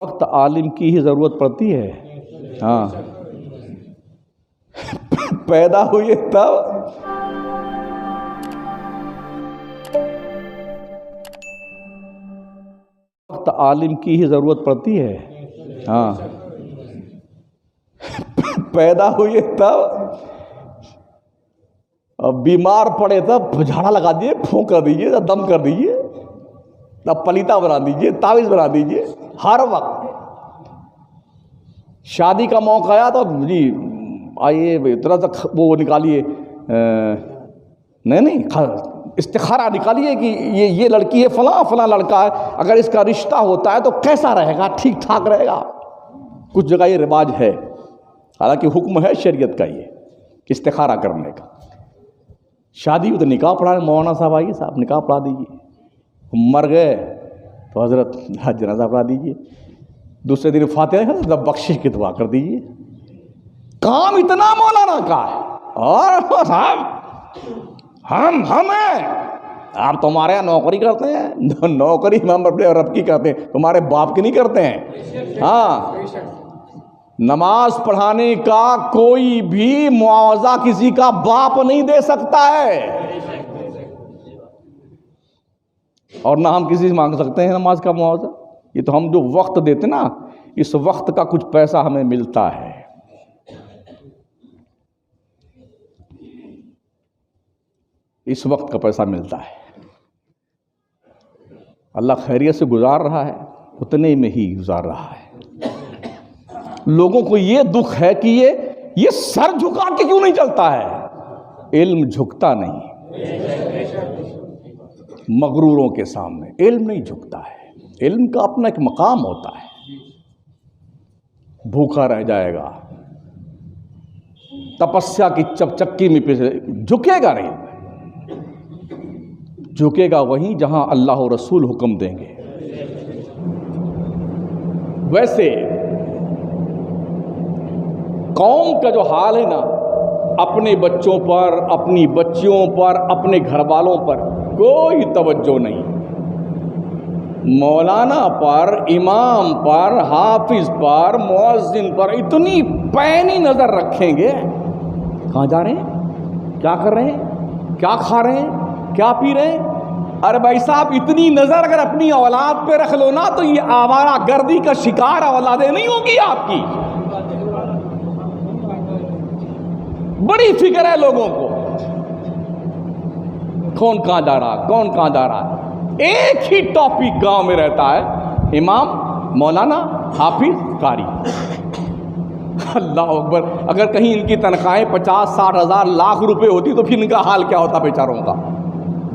وقت عالم کی ہی ضرورت پڑتی ہے. ہاں پیدا ہوئے تب وقت عالم کی ہی ضرورت پڑتی ہے. ہاں پیدا ہوئے تب اب بیمار پڑے تب جھاڑا لگا دیجیے, پھونک کر دیجیے, دم کر دیجیے, اب پلیتا بنا دیجیے, تعویذ بنا دیجیے. ہر وقت شادی کا موقع آیا تو جی آئیے اتنا تک وہ نکالیے, نہیں استخارہ نکالیے کہ یہ لڑکی ہے, فلاں فلاں لڑکا ہے, اگر اس کا رشتہ ہوتا ہے تو کیسا رہے گا, ٹھیک ٹھاک رہے گا. کچھ جگہ یہ رواج ہے, حالانکہ حکم ہے شریعت کا یہ استخارہ کرنے کا. شادی ہو تو نکاح پڑھا رہے, مولانا صاحب آئیے صاحب نکاح پڑھا دیجیے. مر گئے تو حضرت جنازہ پڑھا دیجیے. دوسرے دن فاتحہ جب بخشش کی دعا کر دیجیے. کام اتنا مولانا کا ہے. اور ہم ہیں, آپ تمہارے یہاں نوکری کرتے ہیں, نوکری ہم اپنے رب کی کرتے ہیں, تمہارے باپ کی نہیں کرتے ہیں. ہاں نماز پڑھانے کا کوئی بھی معاوضہ کسی کا باپ نہیں دے سکتا ہے, اور نہ ہم کسی سے مانگ سکتے ہیں نماز کا معاوضہ. یہ تو ہم جو وقت دیتے نا, اس وقت کا کچھ پیسہ ہمیں ملتا ہے. اس وقت کا پیسہ ملتا ہے. اللہ خیریت سے گزار رہا ہے, اتنے میں ہی گزار رہا ہے. لوگوں کو یہ دکھ ہے کہ یہ سر جھکا کے کیوں نہیں چلتا ہے. علم جھکتا نہیں, مغروروں کے سامنے علم نہیں جھکتا ہے. علم کا اپنا ایک مقام ہوتا ہے. بھوکا رہ جائے گا, تپسیا کی چکچکی میں جھکے گا نہیں. جھکے گا وہیں جہاں اللہ و رسول حکم دیں گے. ویسے قوم کا جو حال ہے نا, اپنے بچوں پر, اپنی بچیوں پر, اپنے گھر والوں پر کوئی توجہ نہیں. مولانا پر, امام پر, حافظ پر, مؤذن پر اتنی پینی نظر رکھیں گے. کہاں جا رہے ہیں, کیا کر رہے ہیں, کیا کھا رہے ہیں, کیا پی رہے ہیں. ارے بھائی صاحب اتنی نظر اگر اپنی اولاد پہ رکھ لو نا, تو یہ آوارہ گردی کا شکار اولادیں نہیں ہوگی آپ کی. بڑی فکر ہے لوگوں کو, کون کہاں جا رہا, کون کہاں جا رہا. ایک ہی ٹاپک گاؤں میں رہتا ہے, امام, مولانا, حافظ, قاری. اللہ اکبر. اگر کہیں ان کی تنخواہیں 50-60 ہزار لاکھ روپے ہوتی تو پھر ان کا حال کیا ہوتا بیچاروں کا.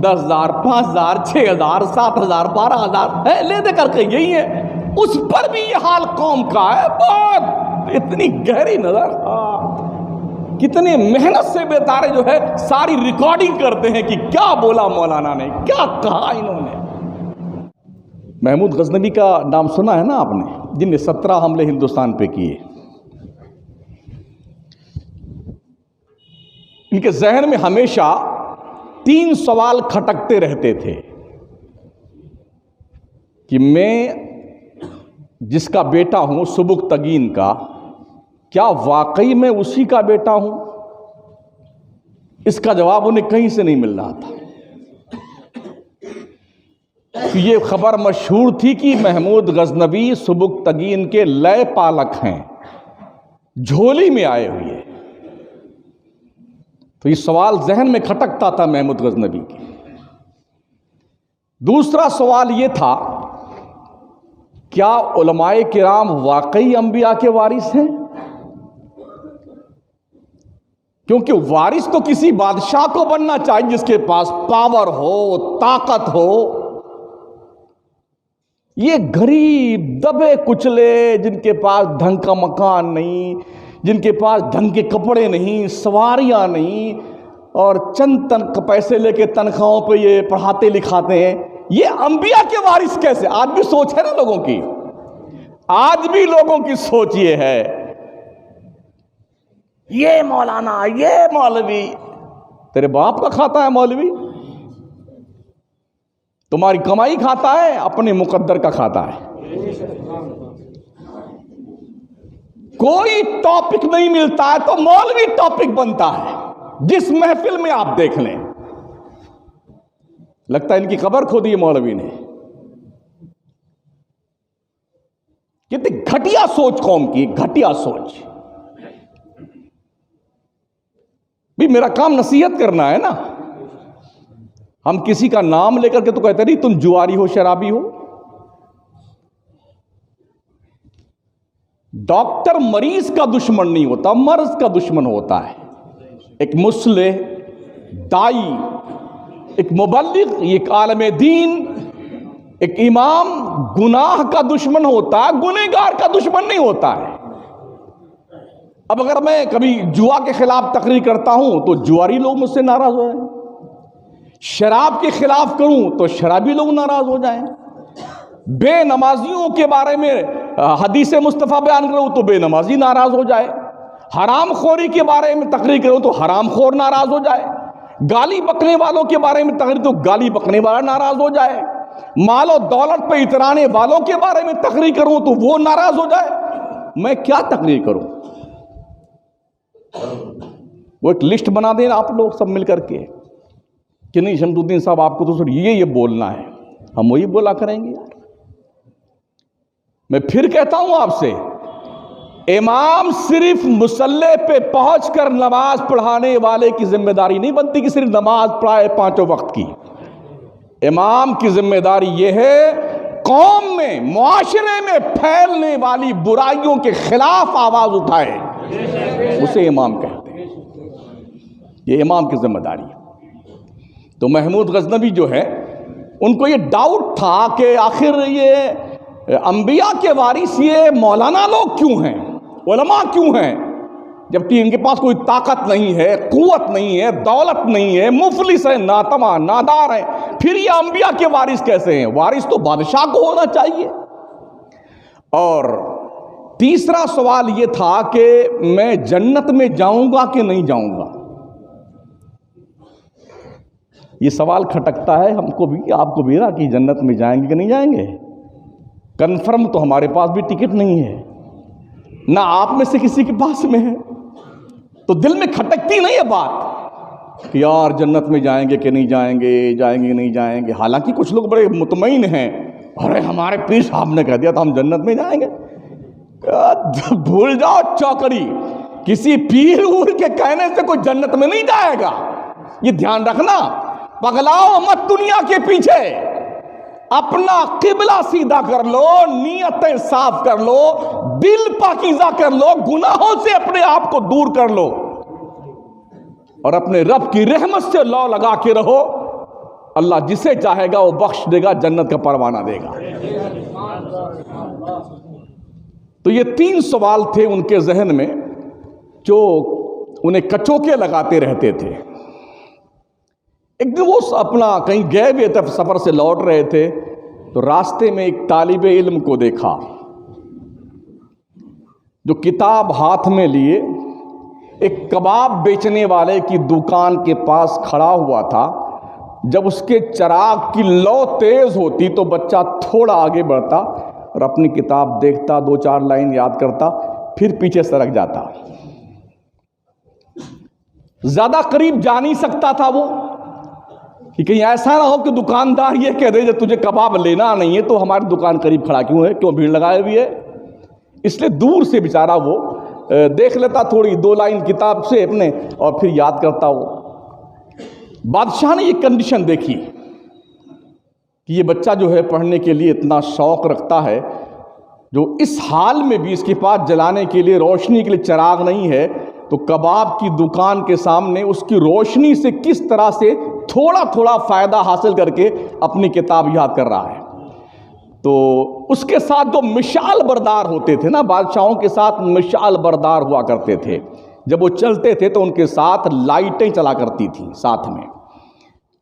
10,000, 5,000, 6,000, 7,000, 12,000 لے دے کر کے یہی ہے. اس پر بھی یہ حال قوم کا ہے. بہت اتنی گہری نظر. کتنے محنت سے بیچارے جو ہے ساری ریکارڈنگ کرتے ہیں کہ کیا بولا مولانا نے, کیا کہا انہوں نے. محمود غزنوی کا نام سنا ہے نا آپ نے, جن نے 17 حملے ہندوستان پہ کیے. ان کے ذہن میں ہمیشہ 3 سوال کھٹکتے رہتے تھے کہ میں جس کا بیٹا ہوں سبکتگین کا, کیا واقعی میں اسی کا بیٹا ہوں. اس کا جواب انہیں کہیں سے نہیں مل رہا تھا. یہ خبر مشہور تھی کہ محمود غزنوی سبکتگین کے لئے پالک ہیں, جھولی میں آئے ہوئے. تو یہ سوال ذہن میں کھٹکتا تھا محمود غزنوی کے. دوسرا سوال یہ تھا, کیا علماء کرام واقعی انبیاء کے وارث ہیں. کیونکہ وارث تو کسی بادشاہ کو بننا چاہیے جس کے پاس پاور ہو, طاقت ہو. یہ غریب دبے کچلے جن کے پاس ڈھنگ کا مکان نہیں, جن کے پاس ڈھنگ کے کپڑے نہیں, سواریاں نہیں, اور چند پیسے لے کے تنخواہوں پہ یہ پڑھاتے لکھاتے ہیں, یہ انبیاء کے وارث کیسے. آج بھی سوچ ہے نا لوگوں کی, آج بھی لوگوں کی سوچ یہ ہے, یہ مولانا, یہ مولوی. تیرے باپ کا کھاتا ہے مولوی, تمہاری کمائی کھاتا ہے, اپنے مقدر کا کھاتا ہے. کوئی ٹاپک نہیں ملتا ہے تو مولوی ٹاپک بنتا ہے. جس محفل میں آپ دیکھ لیں لگتا ہے ان کی قبر کھودی ہے مولوی نے. کتنی گھٹیا سوچ قوم کی, گھٹیا سوچ. بھی میرا کام نصیحت کرنا ہے نا. ہم کسی کا نام لے کر کے تو کہتے نہیں تم جواری ہو, شرابی ہو. ڈاکٹر مریض کا دشمن نہیں ہوتا, مرض کا دشمن ہوتا ہے. ایک مصلح, دائی, ایک مبلغ, ایک عالم دین, ایک امام گناہ کا دشمن ہوتا ہے, گنہگار کا دشمن نہیں ہوتا ہے. اب اگر میں کبھی جوا کے خلاف تقریر کرتا ہوں تو جواری لوگ مجھ سے ناراض ہو جائیں, شراب کے خلاف کروں تو شرابی لوگ ناراض ہو جائیں, بے نمازیوں کے بارے میں حدیث مصطفیٰ بیان کروں تو بے نمازی ناراض ہو جائے, حرام خوری کے بارے میں تقریر کروں تو حرام خور ناراض ہو جائے, گالی بکنے والوں کے بارے میں تقریر تو گالی بکنے والا ناراض ہو جائے, مال و دولت پہ اترانے والوں کے بارے میں تقریر کروں تو وہ ناراض ہو جائے. میں کیا تقریر کروں؟ وہ ایک لسٹ بنا دیں آپ لوگ سب مل کر کے کہ نہیں شمس الدین صاحب آپ کو تو صرف یہ بولنا ہے, ہم وہی بولا کریں گے. یار میں پھر کہتا ہوں آپ سے, امام صرف مصلی پہ پہنچ کر نماز پڑھانے والے کی ذمہ داری نہیں بنتی کہ صرف نماز پڑھائے پانچوں وقت کی. امام کی ذمہ داری یہ ہے قوم میں, معاشرے میں پھیلنے والی برائیوں کے خلاف آواز اٹھائے, اسے امام کہتے ہیں. یہ امام کی ذمہ داری ہے. تو محمود غزنوی جو ہے ان کو یہ ڈاؤٹ تھا کہ آخر یہ انبیاء کے وارث یہ مولانا لوگ کیوں ہیں, علماء کیوں ہیں, جبکہ ان کے پاس کوئی طاقت نہیں ہے, قوت نہیں ہے, دولت نہیں ہے, مفلس ہیں, ناتما, نادار ہیں, پھر یہ انبیاء کے وارث کیسے ہیں؟ وارث تو بادشاہ کو ہونا چاہیے. اور تیسرا سوال یہ تھا کہ میں جنت میں جاؤں گا کہ نہیں جاؤں گا. یہ سوال کھٹکتا ہے ہم کو بھی, آپ کو بھی نا, کہ جنت میں جائیں گے کہ نہیں جائیں گے. کنفرم تو ہمارے پاس بھی ٹکٹ نہیں ہے, نہ آپ میں سے کسی کے پاس میں ہے. تو دل میں کھٹکتی نہیں ہے بات کہ یار جنت میں جائیں گے کہ نہیں جائیں گے, جائیں گے کہ نہیں جائیں گے. حالانکہ کچھ لوگ بڑے مطمئن ہیں, ارے ہمارے پیر صاحب نے کہہ دیا تو ہم جنت میں جائیں گے. بھول جاؤ چوکڑی, کسی پیر کے کہنے سے کوئی جنت میں نہیں جائے گا. یہ دھیان رکھنا. پگلاؤ مت دنیا کے پیچھے, اپنا قبلہ سیدھا کر لو, نیتیں صاف کر لو, دل پاکیزہ کر لو, گناہوں سے اپنے آپ کو دور کر لو, اور اپنے رب کی رحمت سے لو لگا کے رہو. اللہ جسے چاہے گا وہ بخش دے گا, جنت کا پروانہ دے گا. تو یہ 3 سوال تھے ان کے ذہن میں جو انہیں کچوکے لگاتے رہتے تھے. ایک دن وہ اپنا کہیں گئے ہوئے تھے, سفر سے لوٹ رہے تھے, تو راستے میں ایک طالب علم کو دیکھا جو کتاب ہاتھ میں لیے ایک کباب بیچنے والے کی دکان کے پاس کھڑا ہوا تھا. جب اس کے چراغ کی لو تیز ہوتی تو بچہ تھوڑا آگے بڑھتا اور اپنی کتاب دیکھتا, 2-4 لائن یاد کرتا, پھر پیچھے سرک جاتا. زیادہ قریب جا نہیں سکتا تھا وہ, کہ کہیں ایسا نہ ہو کہ دکاندار یہ کہہ دے جب تجھے کباب لینا نہیں ہے تو ہماری دکان قریب کھڑا کیوں ہے, کیوں بھیڑ لگائے ہوئی ہے. اس لیے دور سے بیچارہ وہ دیکھ لیتا تھوڑی 2 لائن کتاب سے اپنے, اور پھر یاد کرتا. وہ بادشاہ نے یہ کنڈیشن دیکھی کہ یہ بچہ جو ہے پڑھنے کے لیے اتنا شوق رکھتا ہے, جو اس حال میں بھی اس کے پاس جلانے کے لیے, روشنی کے لیے چراغ نہیں ہے, تو کباب کی دکان کے سامنے اس کی روشنی سے کس طرح سے تھوڑا تھوڑا فائدہ حاصل کر کے اپنی کتاب یاد کر رہا ہے. تو اس کے ساتھ جو مشعل بردار ہوتے تھے نا, بادشاہوں کے ساتھ مشعل بردار ہوا کرتے تھے, جب وہ چلتے تھے تو ان کے ساتھ لائٹیں چلا کرتی تھیں ساتھ میں.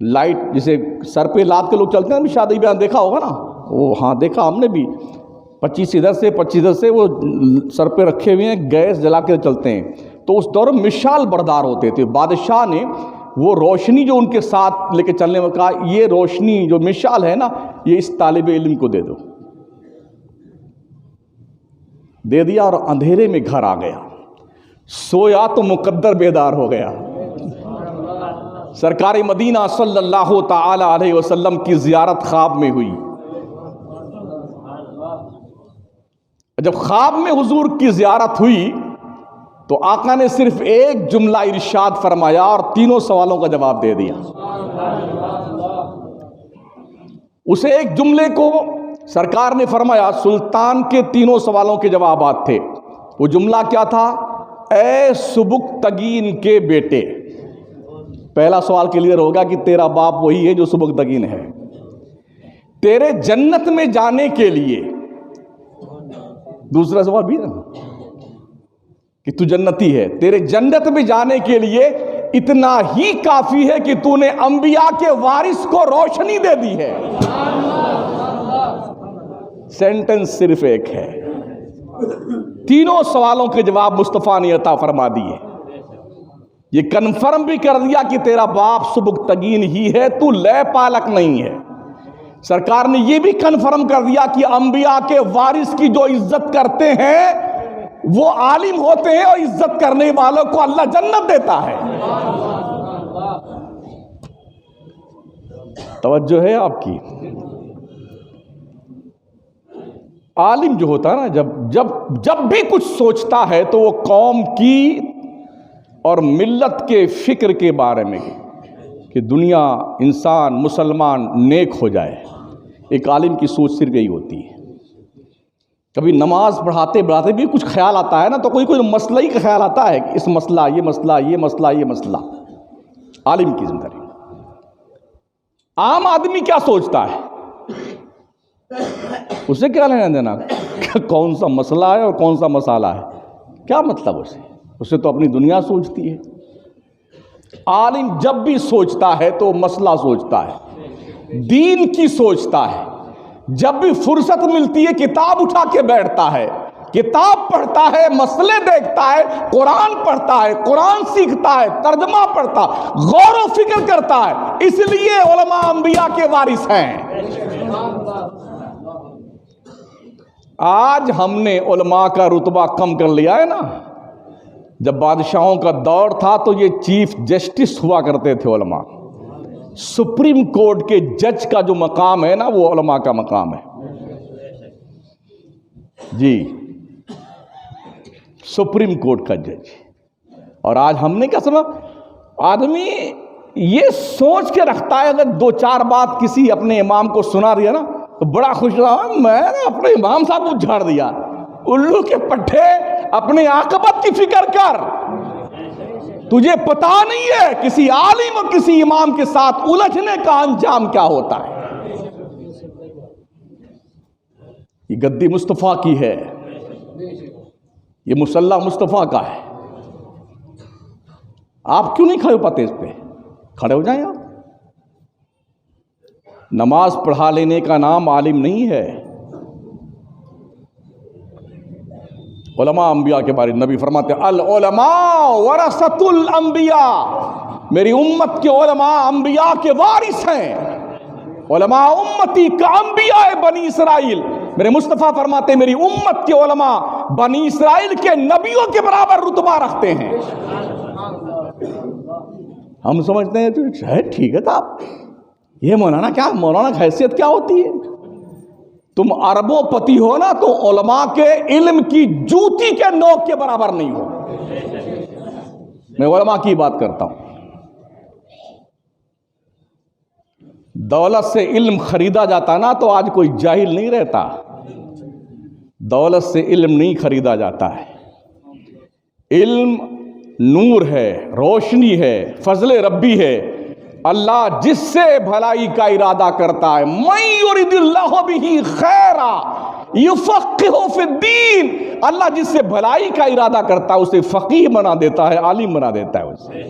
لائٹ جسے سر پہ لاد کے لوگ چلتے ہیں, شادی بیان دیکھا ہوگا نا, وہ ہاں دیکھا ہم نے بھی, 25 ادھر سے 25 ادھر سے وہ سر پہ رکھے ہوئے ہیں, گیس جلا کے چلتے ہیں. تو اس دور میں مشعل بردار ہوتے تھے. بادشاہ نے وہ روشنی جو ان کے ساتھ لے کے چلنے میں کہا, یہ روشنی جو مشعل ہے نا, یہ اس طالب علم کو دے دو. دے دیا اور اندھیرے میں گھر آ گیا. سویا تو مقدر بیدار ہو گیا. سرکار مدینہ صلی اللہ تعالی علیہ وسلم کی زیارت خواب میں ہوئی. جب خواب میں حضور کی زیارت ہوئی تو آقا نے صرف ایک جملہ ارشاد فرمایا اور تینوں سوالوں کا جواب دے دیا. اسے ایک جملے کو سرکار نے فرمایا، سلطان کے تینوں سوالوں کے جوابات تھے. وہ جملہ کیا تھا؟ اے سبکتگین کے بیٹے. پہلا سوال کلیئر ہوگا کہ تیرا باپ وہی ہے جو سبکتگین ہے. تیرے جنت میں جانے کے لیے، دوسرا سوال بھی نا کہ تو جنتی ہے، تیرے جنت میں جانے کے لیے اتنا ہی کافی ہے کہ تو نے انبیاء کے وارث کو روشنی دے دی ہے. سینٹنس صرف ایک ہے. تینوں سوالوں کے جواب مصطفیٰ نے عطا فرما دیے. یہ کنفرم بھی کر دیا کہ تیرا باپ سبکتگین ہی ہے، تو لے پالک نہیں ہے. سرکار نے یہ بھی کنفرم کر دیا کہ انبیاء کے وارث کی جو عزت کرتے ہیں وہ عالم ہوتے ہیں، اور عزت کرنے والوں کو اللہ جنت دیتا ہے. توجہ ہے آپ کی؟ عالم جو ہوتا ہے نا، جب بھی کچھ سوچتا ہے تو وہ قوم کی اور ملت کے فکر کے بارے میں کہ دنیا، انسان، مسلمان نیک ہو جائے. ایک عالم کی سوچ صرف یہی ہوتی ہے. کبھی نماز پڑھاتے بھی کچھ خیال آتا ہے نا، تو کوئی مسئلہ ہی کا خیال آتا ہے کہ اس مسئلہ، یہ مسئلہ، یہ مسئلہ، یہ مسئلہ. عالم کی زندگی. عام آدمی کیا سوچتا ہے؟ اسے کیا لینا دینا کون سا مسئلہ ہے اور کون سا مسئلہ ہے؟ کیا مطلب اسے تو اپنی دنیا سوچتی ہے. عالم جب بھی سوچتا ہے تو مسئلہ سوچتا ہے، دین کی سوچتا ہے. جب بھی فرصت ملتی ہے کتاب اٹھا کے بیٹھتا ہے، کتاب پڑھتا ہے، مسئلے دیکھتا ہے، قرآن پڑھتا ہے، قرآن سیکھتا ہے، ترجمہ پڑھتا، غور و فکر کرتا ہے. اس لیے علماء انبیاء کے وارث ہیں. آج ہم نے علماء کا رتبہ کم کر لیا ہے نا. جب بادشاہوں کا دور تھا تو یہ چیف جسٹس ہوا کرتے تھے علماء. سپریم کورٹ کے جج کا جو مقام ہے نا، وہ علماء کا مقام ہے. جی، سپریم کورٹ کا جج. اور آج ہم نے کیا سنا؟ آدمی یہ سوچ کے رکھتا ہے اگر دو چار بات کسی اپنے امام کو سنا دیا نا تو بڑا خوش رہا، میں نے اپنے امام صاحب کو جھاڑ دیا. الو کے پٹھے، اپنے عاقبت کی فکر کر. تجھے پتا نہیں ہے کسی عالم اور کسی امام کے ساتھ الجھنے کا انجام کیا ہوتا ہے. یہ گدی مصطفیٰ کی ہے، یہ مصلی مصطفیٰ کا ہے. آپ کیوں نہیں کھڑے ہو پاتے اس پہ؟ کھڑے ہو جائیں آپ. نماز پڑھا لینے کا نام عالم نہیں ہے. علماء انبیاء کے بارے میں نبی فرماتے ہیں العلماء ورثۃ الانبیاء. میری امت کے علماء انبیاء کے وارث ہیں. علماء امتی کا انبیاء بنی اسرائیل. میرے مصطفیٰ فرماتے ہیں میری امت کے علماء بنی اسرائیل کے نبیوں کے برابر رتبہ رکھتے ہیں. ہم سمجھتے ہیں ٹھیک ہے صاحب، یہ مولانا کیا، مولانا کی حیثیت کیا ہوتی ہے؟ تم اربوں پتی ہو نا تو علماء کے علم کی جوتی کے نوک کے برابر نہیں ہو. میں علماء کی بات کرتا ہوں. دولت سے علم خریدا جاتا نا تو آج کوئی جاہل نہیں رہتا. دولت سے علم نہیں خریدا جاتا ہے. علم نور ہے، روشنی ہے، فضل ربی ہے. اللہ جس سے بھلائی کا ارادہ کرتا ہے، من یرید اللہ بہ خیرا یفقہہ فی الدین. اللہ جس سے بھلائی کا ارادہ کرتا ہے اسے فقیہ بنا دیتا ہے، عالم بنا دیتا ہے اسے.